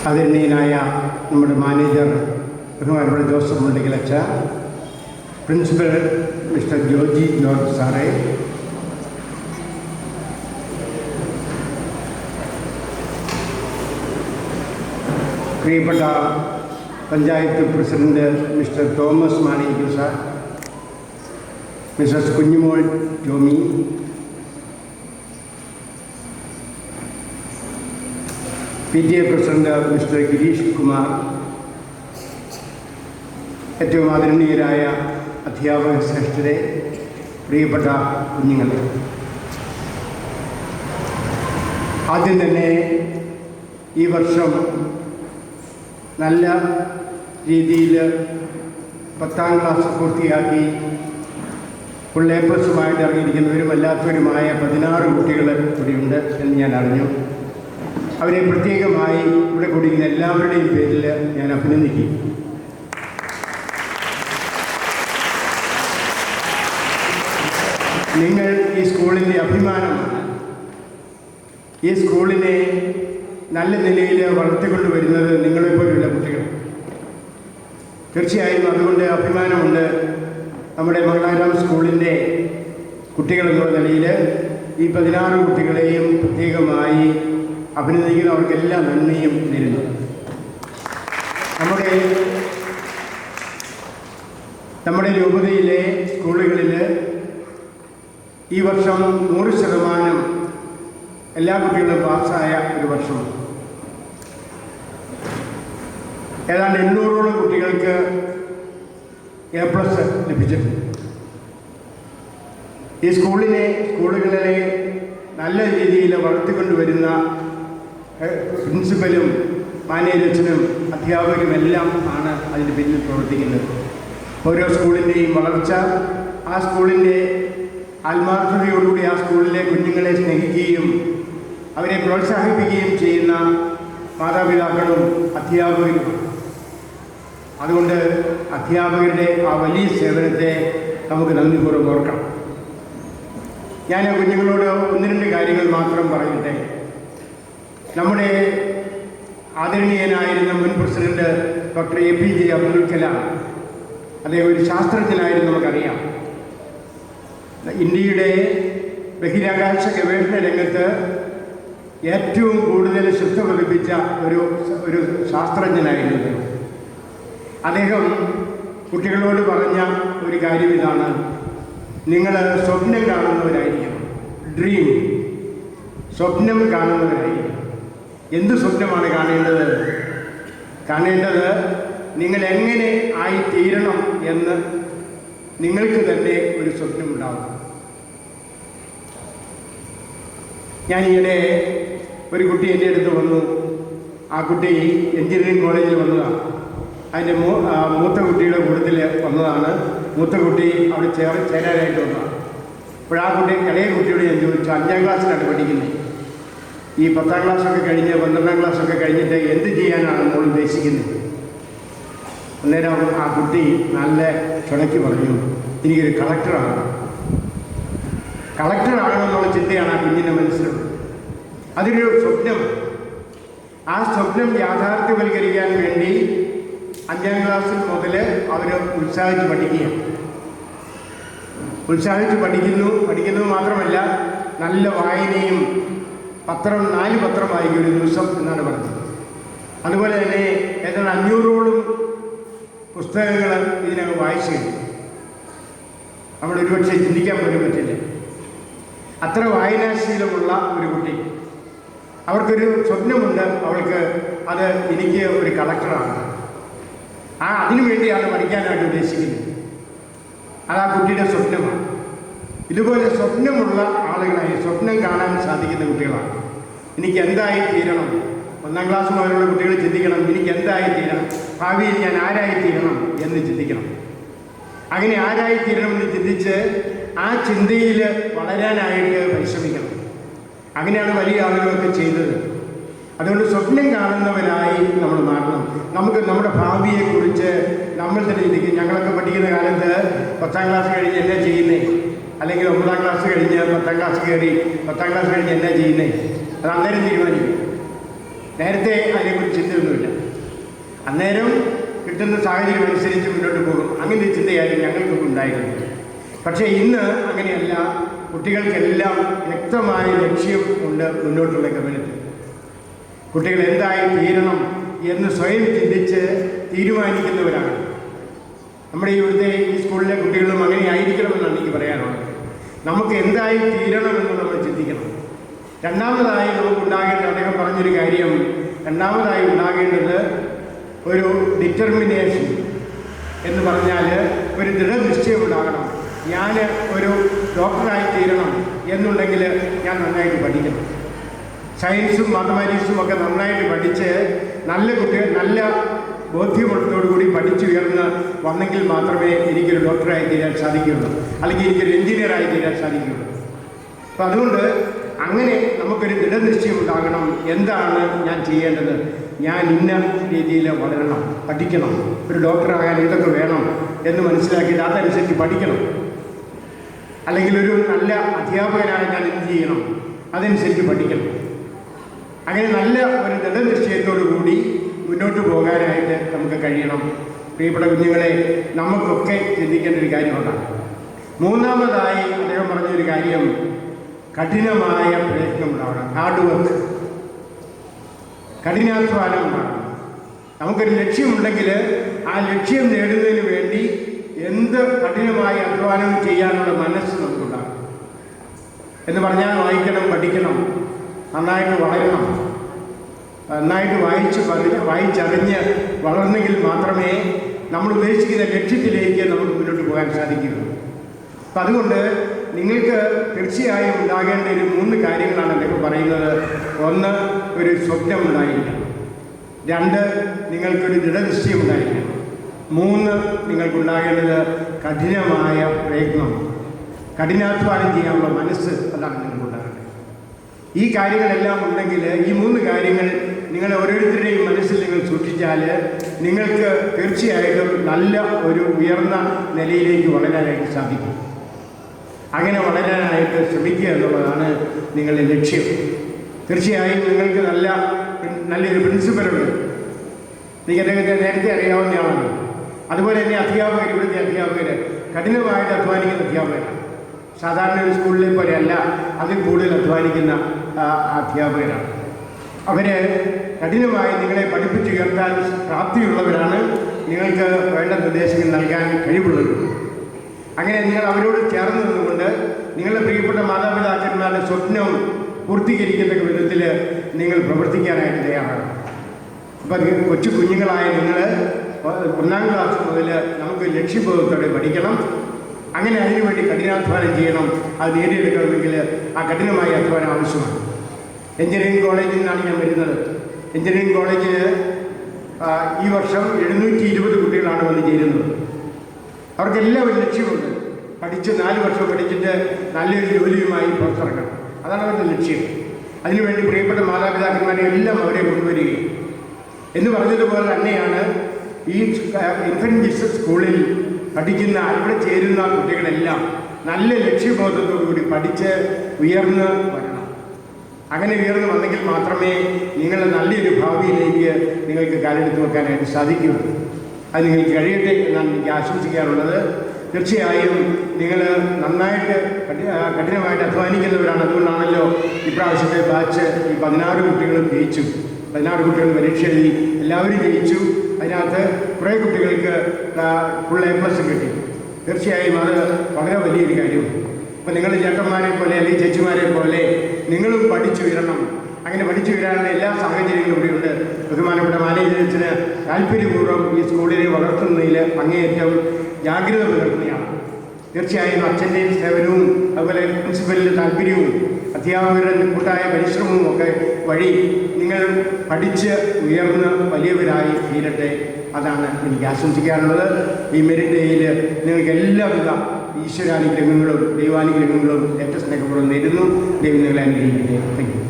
ആദരണീയനായ നമ്മുടെ മാനേജർ ബഹുമാനപ്പെട്ട ജോസഫ് മുണ്ടയ്ക്കലച്ച, പ്രിൻസിപ്പൽ മിസ്റ്റർ ജോർജി ജോർജ് സാറേ, പ്രിയപ്പെട്ട panchayat president mister Thomas Manikkal sir, missus Kunjumol Tommy, PTA president mister Girish Kumar, ഏറ്റവും ആദരണീയരായ അധ്യാപക ശ്രേഷ്ഠരെ, പ്രിയപ്പെട്ട കുഞ്ഞുങ്ങൾ, ആദ്യം തന്നെ ഈ വർഷം നല്ല രീതിയിൽ 10ാം ക്ലാസ് പൂർത്തിയാക്കി ഫുൾ A+ ഇറങ്ങിയിരിക്കുന്നവരും അല്ലാത്തവരുമായ 16 കുട്ടികൾ കൂടിയുണ്ട് എന്ന് ഞാൻ അറിഞ്ഞു. അവരെ പ്രത്യേകമായി ഇവിടെ കൂടിയിരുന്ന എല്ലാവരുടെയും പേരിൽ ഞാൻ അഭിനന്ദിക്കും. നിങ്ങൾ ഈ സ്കൂളിൻ്റെ അഭിമാനമാണ്. ഈ സ്കൂളിനെ നല്ല നിലയിൽ വളർത്തിക്കൊണ്ടുവരുന്നത് നിങ്ങളെപ്പോലുള്ള കുട്ടികൾ. തീർച്ചയായും അതുകൊണ്ട് അഭിമാനമുണ്ട്. നമ്മുടെ മംഗളാപുരം സ്കൂളിൻ്റെ കുട്ടികളെന്നുള്ള നിലയിൽ ഈ 16 കുട്ടികളെയും പ്രത്യേകമായി അഭിനന്ദിക്കുന്നവർക്കെല്ലാം നന്ദിയും നേരുന്നു. നമ്മുടെ രൂപതയിലെ സ്കൂളുകളിൽ ഈ വർഷം 100% എല്ലാ കുട്ടികളും പാസ്സായ ഒരു വർഷമാണ്. ഏതാണ്ട് 800ഓളം കുട്ടികൾക്ക് A+ ലഭിച്ചിട്ടുണ്ട്. ഈ സ്കൂളുകളിലെ നല്ല രീതിയിൽ വളർത്തിക്കൊണ്ടുവരുന്ന പ്രിൻസിപ്പലും മാനേജരും അധ്യാപകരും എല്ലാം ആണ് അതിന് പിന്നിൽ പ്രവർത്തിക്കുന്നത്. ഓരോ സ്കൂളിൻ്റെയും വളർച്ച, ആ സ്കൂളിൻ്റെ ആത്മാർത്ഥതയോടുകൂടി ആ സ്കൂളിലെ കുഞ്ഞുങ്ങളെ സ്നേഹിക്കുകയും അവരെ പ്രോത്സാഹിപ്പിക്കുകയും ചെയ്യുന്ന മാതാപിതാക്കളും അധ്യാപകരും. അതുകൊണ്ട് അധ്യാപകരുടെ ആ വലിയ സേവനത്തെ നമുക്ക് നന്ദിപൂർവ്വം ഓർക്കണം. ഞാൻ ആ കുഞ്ഞുങ്ങളോട് 1-2 കാര്യങ്ങൾ മാത്രം പറയട്ടെ. നമ്മുടെ ആദരണീയനായിരുന്ന മുൻ president doctor APJ Abdul Kalam, അദ്ദേഹം ഒരു ശാസ്ത്രജ്ഞനായിരുന്നു, നമുക്കറിയാം. ഇന്ത്യയുടെ ബഹിരാകാശ ഗവേഷണ രംഗത്ത് ഏറ്റവും കൂടുതൽ ശ്രദ്ധ പതിപ്പിച്ച ഒരു ശാസ്ത്രജ്ഞനായിരുന്നു. അദ്ദേഹം കുട്ടികളോട് പറഞ്ഞ ഒരു കാര്യം ഇതാണ്: നിങ്ങൾ സ്വപ്നം കാണുന്നവരായിരിക്കണം. ഡ്രീം, സ്വപ്നം കാണുന്നവരായിരിക്കണം. എന്ത് സ്വപ്നമാണ് കാണേണ്ടത്? നിങ്ങൾ എങ്ങനെ ആയിത്തീരണം എന്ന് നിങ്ങൾക്ക് തന്നെ ഒരു സ്വപ്നമുണ്ടാവും. ഞാനിങ്ങനെ ഒരു കുട്ടി എൻ്റെ അടുത്ത് വന്നു. ആ കുട്ടി എഞ്ചിനീയറിംഗ് കോളേജിൽ വന്നതാണ്. അതിൻ്റെ മൂത്ത കുട്ടിയുടെ കൂട്ടത്തിൽ വന്നതാണ്. മൂത്ത കുട്ടി അവിടെ ചേരാനായിട്ട് വന്നതാണ്. അപ്പോൾ ആ കുട്ടി ഇളയ കുട്ടിയോട് ഞാൻ ചോദിച്ചു, 5ാം ക്ലാസ്സിലാണ് പഠിക്കുന്നത്. ഈ 10ാം ക്ലാസ്സൊക്കെ കഴിഞ്ഞ് 12ാം ക്ലാസ്സൊക്കെ കഴിഞ്ഞിട്ട് എന്ത് ചെയ്യാനാണ് നമ്മൾ ഉദ്ദേശിക്കുന്നത്? അന്നേരം ആ കുട്ടി നല്ല ചുണയ്ക്ക് പറഞ്ഞു, എനിക്കൊരു കളക്ടറാകണമെന്നുള്ള ചിന്തയാണ് ആ കുഞ്ഞിൻ്റെ മനസ്സിലുള്ളത്. അതൊരു സ്വപ്നം. ആ സ്വപ്നം യാഥാർത്ഥ്യവൽക്കരിക്കാൻ വേണ്ടി 5ാം ക്ലാസ്സിൽ മുതൽ അവർ ഉത്സാഹിച്ച് പഠിക്കുന്നത് മാത്രമല്ല, നല്ല വായനയും, 4 പത്രം വായിക്കും ഒരു ദിവസം എന്നാണ് പറഞ്ഞത്. അതുപോലെ തന്നെ ഏതാണ്ട് 500ഓളം പുസ്തകങ്ങൾ ഇതിനകം വായിച്ചു കഴിഞ്ഞു. നമ്മൾ ഒരുപക്ഷെ ചിന്തിക്കാൻ പോലും പറ്റില്ല. അത്ര വായനാശീലമുള്ള ഒരു കുട്ടി. അവർക്കൊരു സ്വപ്നമുണ്ട്. അത് എനിക്ക് ഒരു കളക്ടറാണ്. അതിനു വേണ്ടിയാണ് പഠിക്കാനായിട്ട് ഉദ്ദേശിക്കുന്നത്. അത് ആ കുട്ടിയുടെ സ്വപ്നമാണ്. ഇതുപോലെ സ്വപ്നമുള്ള ആളുകളായി സ്വപ്നം കാണാൻ സാധിക്കുന്ന കുട്ടികളാണ്. എനിക്ക് എന്തായി തീരണം? 1ാം ക്ലാസ് മുതലുള്ള കുട്ടികൾ ചിന്തിക്കണം, എനിക്ക് എന്തായി തീരണം, ഭാവിയിൽ ഞാൻ ആരായിത്തീരണം എന്ന് ചിന്തിക്കണം. അങ്ങനെ ആരായിത്തീരണമെന്ന് ചിന്തിച്ച് ആ ചിന്തയിൽ വളരാനായിട്ട് പരിശ്രമിക്കണം. അങ്ങനെയാണ് വലിയ ആളുകളൊക്കെ ചെയ്തത്. അതുകൊണ്ട് സ്വപ്നം കാണുന്നവരായി നമ്മൾ മാറണം. നമുക്ക് നമ്മുടെ ഭാവിയെക്കുറിച്ച് നമ്മൾ തന്നെ ചിന്തിക്കും. ഞങ്ങളൊക്കെ പഠിക്കുന്ന കാലത്ത് 10ാം ക്ലാസ് കഴിഞ്ഞ് എന്നാ ചെയ്യുന്നേ, അല്ലെങ്കിൽ 9ാം ക്ലാസ് കഴിഞ്ഞ് 10ാം ക്ലാസ് കയറി 10ാം ക്ലാസ് കഴിഞ്ഞ് എന്നാ ചെയ്യുന്നേ, അത് അന്നേരം തീരുമാനിക്കും. നേരത്തെ അതിനെക്കുറിച്ച് ചിന്തയൊന്നുമില്ല. അന്നേരം കിട്ടുന്ന സാഹചര്യം അനുസരിച്ച് മുന്നോട്ട് പോകും. അങ്ങനെ ഒരു ചിന്തയായിരുന്നു ഞങ്ങൾക്കൊക്കെ ഉണ്ടായിരുന്നത്. പക്ഷേ ഇന്ന് അങ്ങനെയല്ല. കുട്ടികൾക്കെല്ലാം വ്യക്തമായ ലക്ഷ്യം ഉണ്ട് മുന്നോട്ടുള്ള ഗമനത്തിൽ. കുട്ടികൾ എന്തായി തീരണം എന്ന് സ്വയം ചിന്തിച്ച് തീരുമാനിക്കുന്നവരാണ്. നമ്മുടെ ഇവിടുത്തെ ഈ സ്കൂളിലെ കുട്ടികളും അങ്ങനെ ആയിരിക്കണമെന്നാണ് എനിക്ക് പറയാനുള്ളത്. നമുക്ക് എന്തായി തീരണമെന്ന് നമ്മൾ ചിന്തിക്കണം. രണ്ടാമതായി നമുക്കുണ്ടാകേണ്ട, അദ്ദേഹം പറഞ്ഞൊരു കാര്യം, രണ്ടാമതായി ഉണ്ടാകേണ്ടത് ഒരു ഡിറ്റർമിനേഷൻ എന്ന് പറഞ്ഞാൽ ഒരു ദൃഢനിശ്ചയം ഉണ്ടാകണം. ഞാൻ ഒരു ഡോക്ടറായി തീരണം എന്നുണ്ടെങ്കിൽ ഞാൻ നന്നായിട്ട് പഠിക്കണം. സയൻസും മാത്തമാറ്റിക്സും ഒക്കെ നന്നായിട്ട് പഠിച്ച് നല്ല കുട്ടികൾ നല്ല ബോധ്യമുള്ളതോടുകൂടി പഠിച്ചുയർന്ന് വന്നെങ്കിൽ മാത്രമേ എനിക്കൊരു ഡോക്ടറായി തീരാൻ സാധിക്കുകയുള്ളൂ, അല്ലെങ്കിൽ എനിക്കൊരു എഞ്ചിനീയറായി തീരാൻ സാധിക്കുകയുള്ളൂ. അപ്പം അതുകൊണ്ട് അങ്ങനെ നമുക്കൊരു ദൃഢനിശ്ചയം ഉണ്ടാകണം. എന്താണ് ഞാൻ ചെയ്യേണ്ടത്? ഞാൻ ഇന്ന രീതിയിൽ വളരണം, പഠിക്കണം, ഒരു ഡോക്ടറാകാൻ ഇതൊക്കെ വേണം എന്ന് മനസ്സിലാക്കിയിട്ട് അതനുസരിച്ച് പഠിക്കണം. അല്ലെങ്കിൽ ഒരു നല്ല അധ്യാപകനാണ് ഞാൻ എന്ത് ചെയ്യണം, അതനുസരിച്ച് പഠിക്കണം. അങ്ങനെ നല്ല ഒരു ദൃഢനിശ്ചയത്തോടു കൂടി മുന്നോട്ട് പോകാനായിട്ട് നമുക്ക് കഴിയണം. പ്രിയപ്പെട്ട കുഞ്ഞുങ്ങളെ, നമുക്കൊക്കെ ചിന്തിക്കേണ്ട ഒരു കാര്യമാണ്. മൂന്നാമതായി അദ്ദേഹം പറഞ്ഞൊരു കാര്യം, കഠിനമായ പ്രയത്നം ഉണ്ടാവണം. ഹാർഡ് വർക്ക്, കഠിനാധ്വാനം ഉണ്ടാകണം. നമുക്കൊരു ലക്ഷ്യമുണ്ടെങ്കിൽ ആ ലക്ഷ്യം നേടുന്നതിന് വേണ്ടി എന്ത് കഠിനമായ അധ്വാനം ചെയ്യാനുള്ള മനസ്സ് നമുക്കുണ്ടാകും. എന്ന് പറഞ്ഞാൽ വായിക്കണം, പഠിക്കണം, നന്നായിട്ട് വളരണം, നന്നായിട്ട് വായിച്ചറിഞ്ഞ് വളർന്നെങ്കിൽ മാത്രമേ നമ്മൾ ഉദ്ദേശിക്കുന്ന ലക്ഷ്യത്തിലേക്ക് നമുക്ക് മുന്നോട്ട് പോകാൻ സാധിക്കുകയുള്ളൂ. അപ്പം അതുകൊണ്ട് നിങ്ങൾക്ക് തീർച്ചയായും ഉണ്ടാകേണ്ട ഒരു 3 കാര്യങ്ങളാണ് അദ്ദേഹം പറയുന്നത്. 1, ഒരു സ്വപ്നം ഉണ്ടായിരിക്കണം. 2, നിങ്ങൾക്കൊരു ദൃഢനിശ്ചയം ഉണ്ടായിരിക്കണം. 3, നിങ്ങൾക്കുണ്ടാകേണ്ടത് കഠിനമായ പ്രയത്നം, കഠിനാധ്വാനം ചെയ്യാനുള്ള മനസ്സ്, അതാണ് നിങ്ങൾക്കുണ്ടാകേണ്ടത്. ഈ കാര്യങ്ങളെല്ലാം ഉണ്ടെങ്കിൽ, ഈ 3 കാര്യങ്ങൾ നിങ്ങൾ ഓരോരുത്തരുടെയും മനസ്സിൽ നിങ്ങൾ സൂക്ഷിച്ചാൽ നിങ്ങൾക്ക് തീർച്ചയായിട്ടും നല്ല ഒരു ഉയർന്ന നിലയിലേക്ക് വളരാനായിട്ട് സാധിക്കും. അങ്ങനെ വളരാനായിട്ട് ശ്രമിക്കുക എന്നുള്ളതാണ് നിങ്ങളുടെ ലക്ഷ്യം. തീർച്ചയായും നിങ്ങൾക്ക് നല്ലൊരു പ്രിൻസിപ്പലുണ്ട്. നിങ്ങൾക്ക് നേരത്തെ അറിയാവുന്നയാളാണ്. അതുപോലെ തന്നെ അധ്യാപകർ, ഇവിടുത്തെ അധ്യാപകർ കഠിനമായിട്ട് അധ്വാനിക്കുന്ന അധ്യാപകരാണ്. സാധാരണ ഒരു സ്കൂളിലെ പോലെയല്ല, അതിൽ കൂടുതൽ അധ്വാനിക്കുന്ന അധ്യാപകരാണ്. അവർ കഠിനമായി നിങ്ങളെ പഠിപ്പിച്ചുയർത്താൻ പ്രാപ്തിയുള്ളവരാണ്. നിങ്ങൾക്ക് വേണ്ട നിർദ്ദേശങ്ങൾ നൽകാൻ കഴിവുള്ളത്. അങ്ങനെ നിങ്ങൾ അവരോട് ചേർന്ന് നിന്നുകൊണ്ട് നിങ്ങളുടെ പ്രിയപ്പെട്ട മാതാപിതാക്കന്മാരുടെ സ്വപ്നം പൂർത്തീകരിക്കുന്ന വിധത്തിൽ നിങ്ങൾ പ്രവർത്തിക്കാനായിട്ട് തയ്യാറാണ്. അപ്പം കൊച്ചു കുഞ്ഞുങ്ങളായ നിങ്ങൾ 1ാം ക്ലാസ് മുതൽ നമുക്ക് ലക്ഷ്യബോധത്തോടെ പഠിക്കണം. അങ്ങനെ അതിനുവേണ്ടി കഠിനാധ്വാനം ചെയ്യണം. അത് നേടിയെടുക്കണമെങ്കിൽ ആ കഠിനമായ അധ്വാനം ആവശ്യമാണ്. എഞ്ചിനീയറിംഗ് കോളേജിൽ നിന്നാണ് ഞാൻ വരുന്നത്. എഞ്ചിനീയറിംഗ് കോളേജിൽ ഈ വർഷം 720 കുട്ടികളാണ് വന്ന് ചേരുന്നത്. അവർക്കെല്ലാം ഒരു ലക്ഷ്യമുണ്ട്. പഠിച്ച് 4 വർഷം പഠിച്ചിട്ട് നല്ലൊരു ജോലിയുമായി പുറത്തിറക്കണം. അതാണ് അവരുടെ ലക്ഷ്യം. അതിനുവേണ്ടി പ്രിയപ്പെട്ട മാതാപിതാക്കന്മാരെ എല്ലാം അവരെ കൊണ്ടുവരികയും എന്ന് പറഞ്ഞതുപോലെ തന്നെയാണ് ഈ ഇൻഫന്റ് ജീസസ് സ്കൂളിൽ പഠിക്കുന്ന ഇവിടെ ചേരുന്ന കുട്ടികളെല്ലാം നല്ല ലക്ഷ്യബോധത്തോടുകൂടി പഠിച്ച് ഉയർന്ന് വരണം. അങ്ങനെ ഉയർന്നു വന്നെങ്കിൽ മാത്രമേ നിങ്ങളുടെ നല്ലൊരു ഭാവിയിലേക്ക് നിങ്ങൾക്ക് കാലെടുത്ത് വെക്കാനായിട്ട് സാധിക്കുകയുള്ളൂ. അത് നിങ്ങൾക്ക് കഴിയട്ടെ എന്നാണ് എനിക്ക് ആശംസിക്കാറുള്ളത്. തീർച്ചയായും നിങ്ങൾ നന്നായിട്ട് കഠിനമായിട്ട് അധ്വാനിക്കുന്നവരാണ്. അതുകൊണ്ടാണല്ലോ ഇപ്രാവശ്യത്തെ ബാച്ച് ഈ 16 കുട്ടികളും ജയിച്ചു. 16 കുട്ടികൾ പരീക്ഷ എഴുതി, എല്ലാവരും ജയിച്ചു. അതിനകത്ത് കുറേ കുട്ടികൾക്ക് ഫുൾ A+ കിട്ടി. തീർച്ചയായും അത് വളരെ വലിയൊരു കാര്യമാണ്. അപ്പോൾ നിങ്ങൾ ചേട്ടന്മാരെ പോലെ അല്ലെങ്കിൽ ചേച്ചിമാരെ പോലെ നിങ്ങളും പഠിച്ചുയരണം. അങ്ങനെ പഠിച്ചുയരാനുള്ള എല്ലാ സാഹചര്യങ്ങളും ഇവിടെയുണ്ട്. ബഹുമാനപ്പെട്ട മാനേജ്മെൻറ്റിന് താല്പര്യപൂർവ്വം ഈ സ്കൂളിനെ വളർത്തുന്നതിൽ അങ്ങേയറ്റം ജാഗ്രത പുലർത്തുകയാണ്. തീർച്ചയായും അച്ഛൻ്റെയും സേവനവും അതുപോലെ പ്രിൻസിപ്പലിൻ്റെ താല്പര്യവും അധ്യാപകരുടെ കൂട്ടായ പരിശ്രമവും ഒക്കെ വഴി നിങ്ങൾ പഠിച്ച് ഉയർന്ന് വലിയവരായി തീരട്ടെ. അതാണ് എനിക്ക് ആശംസിക്കാനുള്ളത്. ഈ മെറിറ്റ് ഡേയിൽ നിങ്ങൾക്ക് എല്ലാവിധ ഈശ്വരാനുഗ്രഹങ്ങളും ദൈവാനുഗ്രഹങ്ങളും ഏറ്റവും സ്നേഹപൂർവ്വം നേരുന്നു. ദൈവം നിങ്ങളെ അനുഗ്രഹിക്കട്ടെ. Thank you.